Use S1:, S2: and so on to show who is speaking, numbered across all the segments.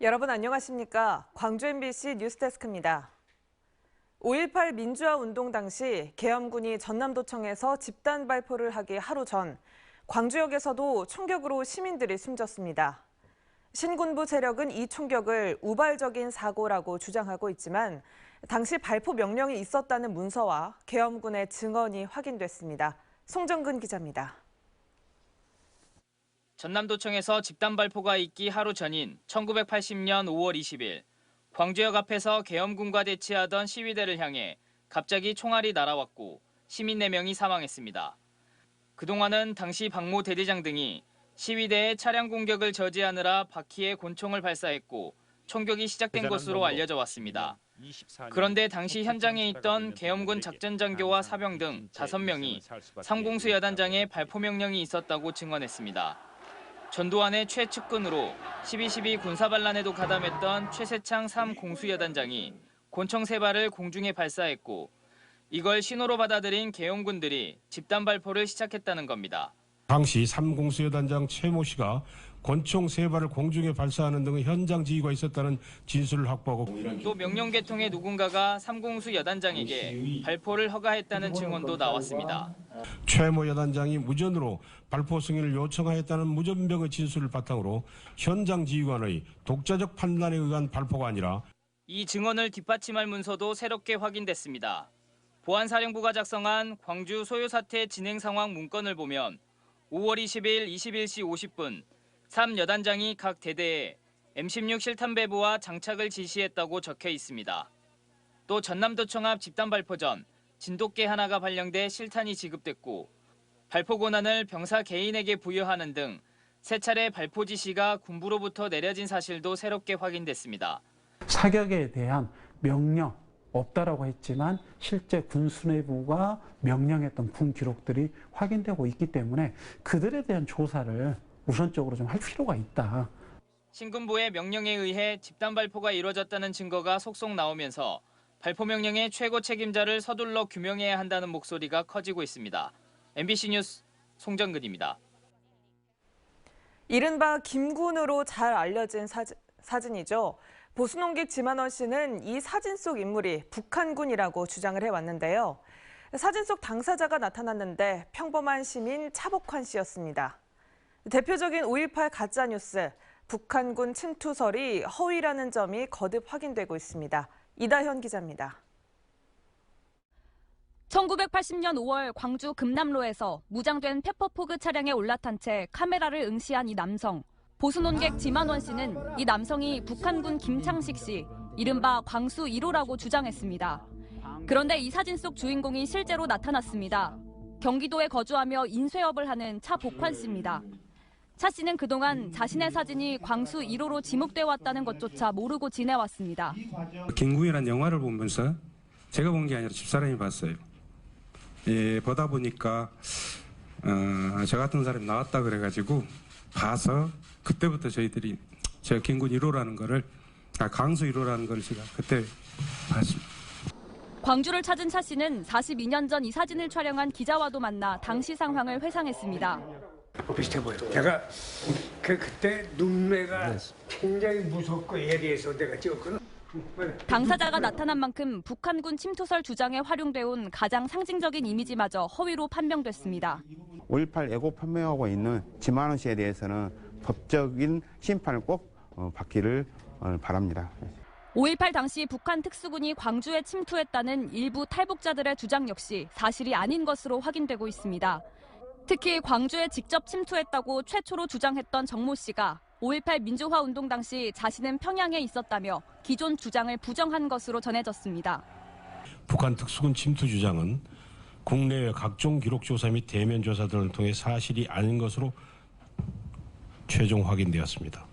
S1: 여러분 안녕하십니까? 광주 MBC 뉴스데스크입니다. 5.18 민주화 운동 당시 계엄군이 전남도청에서 집단 발포를 하기 하루 전 광주역에서도 총격으로 시민들이 숨졌습니다. 신군부 세력은 이 총격을 우발적인 사고라고 주장하고 있지만 당시 발포 명령이 있었다는 문서와 계엄군의 증언이 확인됐습니다. 송정근 기자입니다.
S2: 전남도청에서 집단 발포가 있기 하루 전인 1980년 5월 20일 광주역 앞에서 계엄군과 대치하던 시위대를 향해 갑자기 총알이 날아왔고 시민 4명이 사망했습니다. 그동안은 당시 박모 대대장 등이 시위대의 차량 공격을 저지하느라 바퀴에 권총을 발사했고 총격이 시작된 것으로 알려져 왔습니다. 그런데 당시 현장에 있던 계엄군 작전장교와 사병 등 5명이 삼공수 여단장에 발포 명령이 있었다고 증언했습니다. 전두환의 최측근으로 12.12 군사반란에도 가담했던 최세창 3공수여단장이 권총 3발을 공중에 발사했고 이걸 신호로 받아들인 계엄군들이 집단 발포를 시작했다는 겁니다.
S3: 당시 3공수여단장 최모 씨가 권총 3발을 공중에 발사하는 등의 현장 지휘가 있었다는 진술을 확보하고
S2: 또 명령 계통의 누군가가 3공수 여단장에게 발포를 허가했다는 증언도 나왔습니다.
S3: 최모 여단장이 무전으로 발포 승인을 요청하였다는 무전병의 진술을 바탕으로 현장 지휘관의 독자적 판단에 의한 발포가 아니라
S2: 이 증언을 뒷받침할 문서도 새롭게 확인됐습니다. 보안사령부가 작성한 광주 소요 사태 진행 상황 문건을 보면 5월 20일 21시 50분 3여단장이 각 대대에 M16 실탄 배부와 장착을 지시했다고 적혀 있습니다. 또 전남도청 앞 집단 발포 전 진돗개 하나가 발령돼 실탄이 지급됐고 발포 권한을 병사 개인에게 부여하는 등 3차례 발포 지시가 군부로부터 내려진 사실도 새롭게 확인됐습니다.
S4: 사격에 대한 명령 없다라고 했지만 실제 군 수뇌부가 명령했던 군 기록들이 확인되고 있기 때문에 그들에 대한 조사를 우선적으로 좀 할 필요가 있다.
S2: 신군부의 명령에 의해 집단 발포가 이뤄졌다는 증거가 속속 나오면서 발포 명령의 최고 책임자를 서둘러 규명해야 한다는 목소리가 커지고 있습니다. MBC 뉴스 송정근입니다.
S1: 이른바 김군으로 잘 알려진 사진이죠. 보수농객 지만원 씨는 이 사진 속 인물이 북한군이라고 주장을 해왔는데요. 사진 속 당사자가 나타났는데 평범한 시민 차복환 씨였습니다. 대표적인 5.18 가짜뉴스, 북한군 침투설이 허위라는 점이 거듭 확인되고 있습니다. 이다현 기자입니다.
S5: 1980년 5월 광주 금남로에서 무장된 페퍼포그 차량에 올라탄 채 카메라를 응시한 이 남성. 보수논객 지만원 씨는 이 남성이 북한군 김창식 씨, 이른바 광수 1호라고 주장했습니다. 그런데 이 사진 속 주인공이 실제로 나타났습니다. 경기도에 거주하며 인쇄업을 하는 차복환 씨입니다. 차 씨는 그동안 자신의 사진이 광수 1호로 지목돼 왔다는 것조차 모르고 지내왔습니다.
S6: 김구이라는 영화를 보면서 제가 본 게 아니라 집사람이 봤어요. 보다 보니까 저 같은 사람이 나왔다 그래가지고 봐서 그때부터 저희들이 제가 김군 1호라는 거를 광수 1호라는 걸 제가 그때 봤습니다.
S5: 광주를 찾은 차 씨는 42년 전 이 사진을 촬영한 기자와도 만나 당시 상황을 회상했습니다.
S7: 비슷해 보여. 제가 그때 눈매가 굉장히 무섭고 예리해서 내가 찍었거든.
S5: 당사자가 나타난 만큼 북한군 침투설 주장에 활용돼 온 가장 상징적인 이미지마저 허위로 판명됐습니다.
S8: 5.18 애고 판명하고 있는 지만원 씨에 대해서는 법적인 심판을 꼭 받기를 바랍니다.
S5: 5.18 당시 북한 특수군이 광주에 침투했다는 일부 탈북자들의 주장 역시 사실이 아닌 것으로 확인되고 있습니다. 특히 광주에 직접 침투했다고 최초로 주장했던 정모 씨가 5.18 민주화 운동 당시 자신은 평양에 있었다며 기존 주장을 부정한 것으로 전해졌습니다.
S3: 북한 특수군 침투 주장은 국내외 각종 기록 조사 및 대면 조사 등을 통해 사실이 아닌 것으로 최종 확인되었습니다.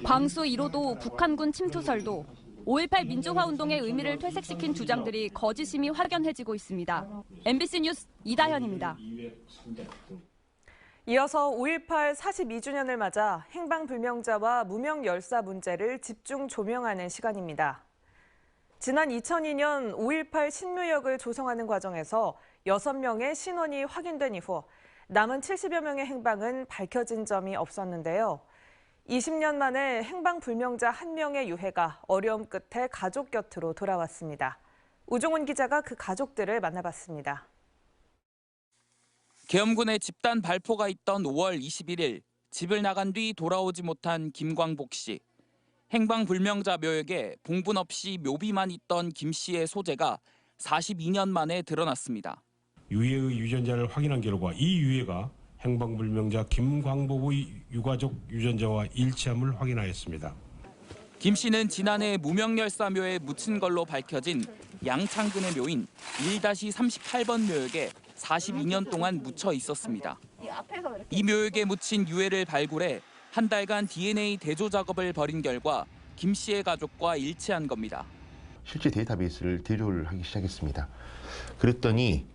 S5: 광수 1호도 북한군 침투설도 5.18 민주화 운동의 의미를 퇴색시킨 주장들이 거짓임이 확연해지고 있습니다. MBC 뉴스 이다현입니다.
S1: 이어서 5.18 42주년을 맞아 행방불명자와 무명 열사 문제를 집중 조명하는 시간입니다. 지난 2002년 5.18 신묘역을 조성하는 과정에서 6명의 신원이 확인된 이후 남은 70여 명의 행방은 밝혀진 점이 없었는데요. 20년 만에 행방불명자 1명의 유해가 어려움 끝에 가족 곁으로 돌아왔습니다. 우종훈 기자가 그 가족들을 만나봤습니다.
S9: 계엄군의 집단 발포가 있던 5월 21일 집을 나간 뒤 돌아오지 못한 김광복 씨. 행방불명자 묘역에 봉분 없이 묘비만 있던 김 씨의 소재가 42년 만에 드러났습니다.
S3: 유해의 유전자를 확인한 결과 이 유해가 행방불명자 김광복의 유가족 유전자와 일치함을 확인하였습니다.
S9: 김 씨는 지난해 무명열사묘에 묻힌 걸로 밝혀진 양창근의 묘인 1-38번 묘역에 42년 동안 묻혀 있었습니다. 이 묘역에 묻힌 유해를 발굴해 한 달간 DNA 대조 작업을 벌인 결과 김 씨의 가족과 일치한 겁니다.
S10: 실제 데이터베이스를 대조를 하기 시작했습니다. 그랬더니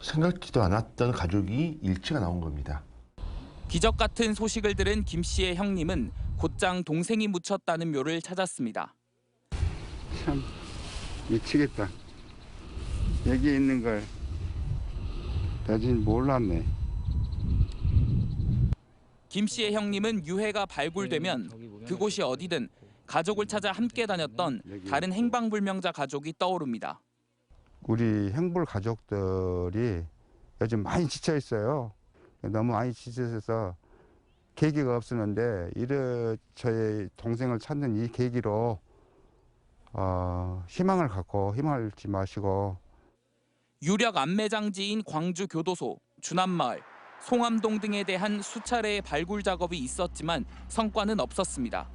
S10: 생각지도 않았던 가족이 일치가 나온 겁니다.
S9: 기적 같은 소식을 들은 김 씨의 형님은 곧장 동생이 묻혔다는 묘를 찾았습니다.
S11: 참 미치겠다. 여기 있는 걸 나중에 몰랐네.
S9: 김 씨의 형님은 유해가 발굴되면 그곳이 어디든 가족을 찾아 함께 다녔던 다른 행방불명자 가족이 떠오릅니다.
S11: 우리 행불 가족들이 요즘 많이 지쳐 있어요. 너무 많이 지쳐서 계기가 없었는데 저희 동생을 찾는 이 계기로 희망을 갖고 희망을 잃지 마시고.
S9: 유력 안매장지인 광주 교도소, 주남마을, 송암동 등에 대한 수차례의 발굴 작업이 있었지만 성과는 없었습니다.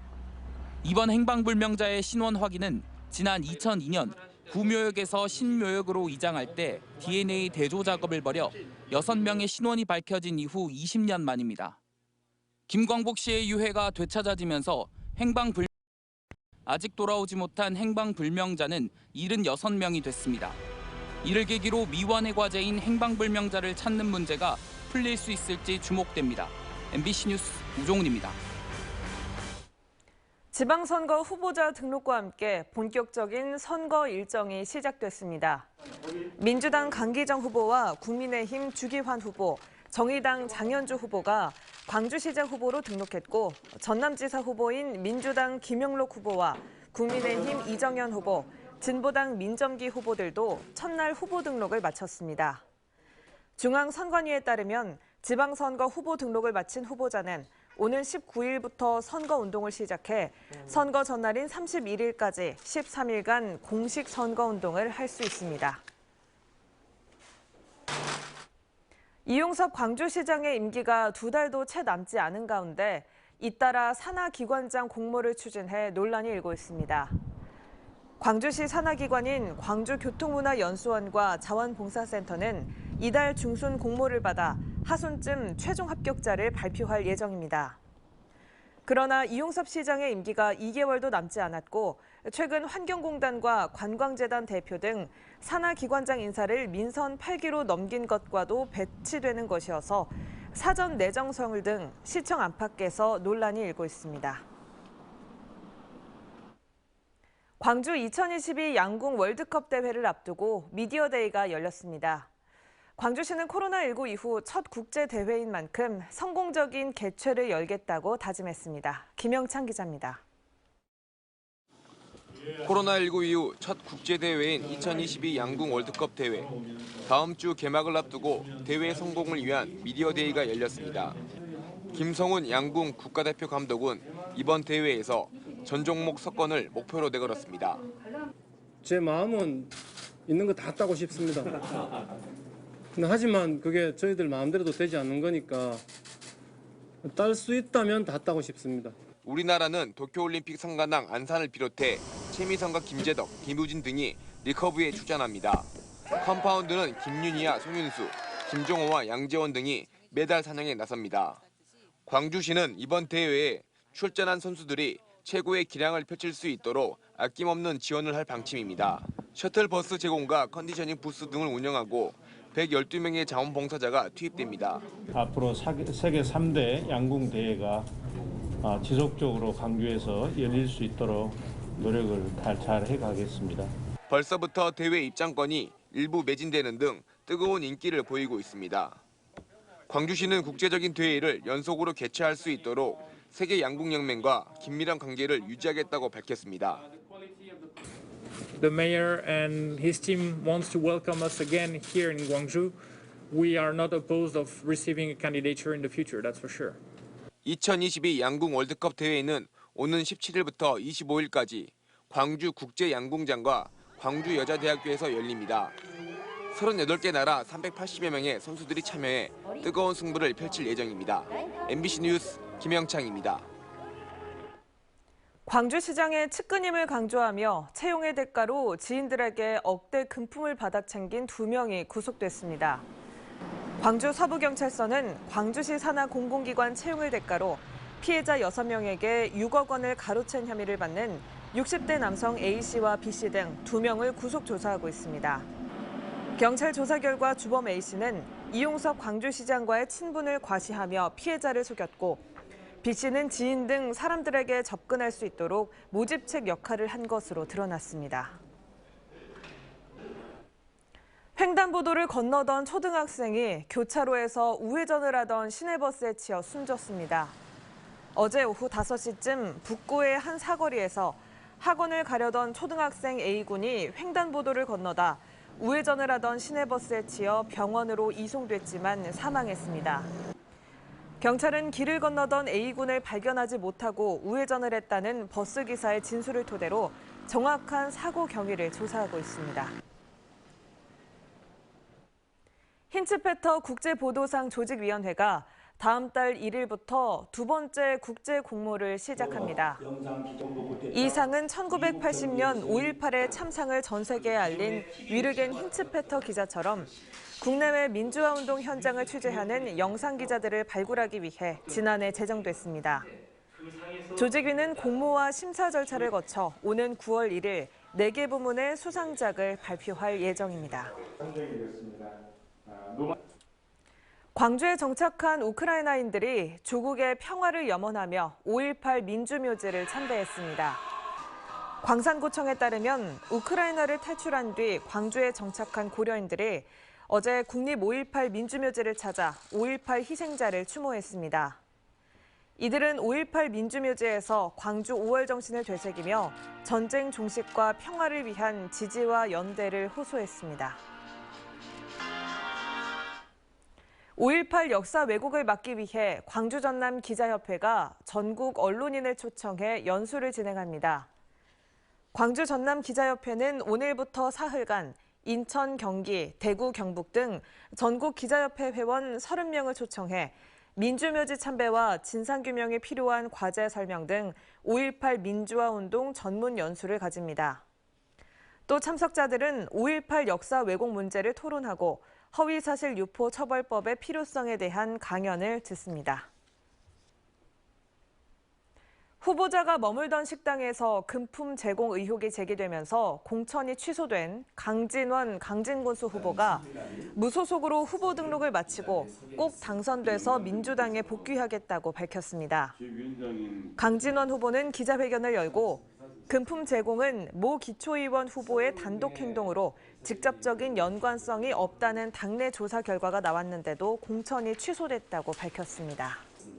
S9: 이번 행방불명자의 신원 확인은 지난 2002년 구묘역에서 신묘역으로 이장할 때 DNA 대조 작업을 벌여 6명의 신원이 밝혀진 이후 20년 만입니다. 김광복 씨의 유해가 되찾아지면서 아직 돌아오지 못한 행방불명자는 76명이 됐습니다. 이를 계기로 미완의 과제인 행방불명자를 찾는 문제가 풀릴 수 있을지 주목됩니다. MBC 뉴스 우종훈입니다.
S1: 지방선거 후보자 등록과 함께 본격적인 선거 일정이 시작됐습니다. 민주당 강기정 후보와 국민의힘 주기환 후보, 정의당 장현주 후보가 광주시장 후보로 등록했고 전남지사 후보인 민주당 김영록 후보와 국민의힘 이정현 후보, 진보당 민점기 후보들도 첫날 후보 등록을 마쳤습니다. 중앙선관위에 따르면 지방선거 후보 등록을 마친 후보자는 오는 19일부터 선거운동을 시작해 선거 전날인 31일까지 13일간 공식 선거운동을 할 수 있습니다. 이용섭 광주시장의 임기가 2달도 채 남지 않은 가운데 잇따라 산하기관장 공모를 추진해 논란이 일고 있습니다. 광주시 산하기관인 광주교통문화연수원과 자원봉사센터는 이달 중순 공모를 받아 하순쯤 최종 합격자를 발표할 예정입니다. 그러나 이용섭 시장의 임기가 2개월도 남지 않았고 최근 환경공단과 관광재단 대표 등 산하기관장 인사를 민선 8기로 넘긴 것과도 배치되는 것이어서 사전 내정서울 등 시청 안팎에서 논란이 일고 있습니다. 광주 2022 양궁 월드컵 대회를 앞두고 미디어데이가 열렸습니다. 광주시는 코로나19 이후 첫 국제대회인 만큼 성공적인 개최를 열겠다고 다짐했습니다. 김영찬 기자입니다.
S12: 코로나19 이후 첫 국제대회인 2022 양궁 월드컵 대회. 다음 주 개막을 앞두고 대회 성공을 위한 미디어데이가 열렸습니다. 김성훈 양궁 국가대표 감독은 이번 대회에서 전 종목 석권을 목표로 내걸었습니다.
S13: 제 마음은 있는 거 다 따고 싶습니다. 하지만 그게 저희들 마음대로도 되지 않는 거니까 딸 수 있다면 다 따고 싶습니다.
S12: 우리나라는 도쿄올림픽 성가낭 안산을 비롯해 최미선과 김재덕, 김우진 등이 리커브에 출전합니다. 컴파운드는 김윤희와 송윤수, 김종호와 양재원 등이 메달 사냥에 나섭니다. 광주시는 이번 대회에 출전한 선수들이 최고의 기량을 펼칠 수 있도록 아낌없는 지원을 할 방침입니다. 셔틀버스 제공과 컨디셔닝 부스 등을 운영하고 112명의 자원봉사자가 투입됩니다.
S14: 앞으로 세계 3대 양궁 대회가 지속적으로 광주에서 열릴 수 있도록 노력을 잘 해가겠습니다.
S12: 벌써부터 대회 입장권이 일부 매진되는 등 뜨거운 인기를 보이고 있습니다. 광주시는 국제적인 대회를 연속으로 개최할 수 있도록 세계 양궁연맹과 긴밀한 관계를 유지하겠다고 밝혔습니다.
S15: The mayor and his team wants to welcome us again here in Gwangju. We are not opposed of receiving a candidature in the future, that's for sure.
S12: 2022 양궁 월드컵 대회는 오는 17일부터 25일까지 광주 국제양궁장과 광주 여자대학교에서 열립니다. 38개 나라 380여 명의 선수들이 참여해 뜨거운 승부를 펼칠 예정입니다. MBC 뉴스 김영창입니다.
S1: 광주시장의 측근임을 강조하며 채용의 대가로 지인들에게 억대 금품을 받아 챙긴 2명이 구속됐습니다. 광주 서부경찰서는 광주시 산하 공공기관 채용을 대가로 피해자 6명에게 6억 원을 가로챈 혐의를 받는 60대 남성 A씨와 B씨 등 2명을 구속 조사하고 있습니다. 경찰 조사 결과 주범 A씨는 이용석 광주시장과의 친분을 과시하며 피해자를 속였고 B씨는 지인 등 사람들에게 접근할 수 있도록 모집책 역할을 한 것으로 드러났습니다. 횡단보도를 건너던 초등학생이 교차로에서 우회전을 하던 시내버스에 치여 숨졌습니다. 어제 오후 5시쯤 북구의 한 사거리에서 학원을 가려던 초등학생 A군이 횡단보도를 건너다 우회전을 하던 시내버스에 치여 병원으로 이송됐지만 사망했습니다. 경찰은 길을 건너던 A군을 발견하지 못하고 우회전을 했다는 버스기사의 진술을 토대로 정확한 사고 경위를 조사하고 있습니다. 힌츠페터 국제보도상 조직위원회가 다음 달 1일부터 두 번째 국제 공모를 시작합니다. 이 상은 1980년 5.18의 참상을 전 세계에 알린 위르겐 힌츠페터 기자처럼 국내외 민주화운동 현장을 취재하는 영상 기자들을 발굴하기 위해 지난해 제정됐습니다. 조직위는 공모와 심사 절차를 거쳐 오는 9월 1일 4개 부문의 수상작을 발표할 예정입니다. 광주에 정착한 우크라이나인들이 조국의 평화를 염원하며 5.18 민주묘지를 참배했습니다. 광산구청에 따르면 우크라이나를 탈출한 뒤 광주에 정착한 고려인들이 어제 국립 5.18 민주묘지를 찾아 5.18 희생자를 추모했습니다. 이들은 5.18 민주묘지에서 광주 5월 정신을 되새기며 전쟁 종식과 평화를 위한 지지와 연대를 호소했습니다. 5.18 역사 왜곡을 막기 위해 광주 전남 기자협회가 전국 언론인을 초청해 연수를 진행합니다. 광주 전남 기자협회는 오늘부터 사흘간 인천, 경기, 대구, 경북 등 전국 기자협회 회원 30명을 초청해 민주묘지 참배와 진상규명에 필요한 과제 설명 등 5.18 민주화운동 전문 연수를 가집니다. 또 참석자들은 5.18 역사 왜곡 문제를 토론하고 허위사실 유포 처벌법의 필요성에 대한 강연을 듣습니다. 후보자가 머물던 식당에서 금품 제공 의혹이 제기되면서 공천이 취소된 강진원, 강진군수 후보가 무소속으로 후보 등록을 마치고 꼭 당선돼서 민주당에 복귀하겠다고 밝혔습니다. 강진원 후보는 기자회견을 열고 금품 제공은 모 기초의원 후보의 단독 행동으로 직접적인 연관성이 없다는 당내 조사 결과가 나왔는데도 공천이 취소됐다고 밝혔습니다.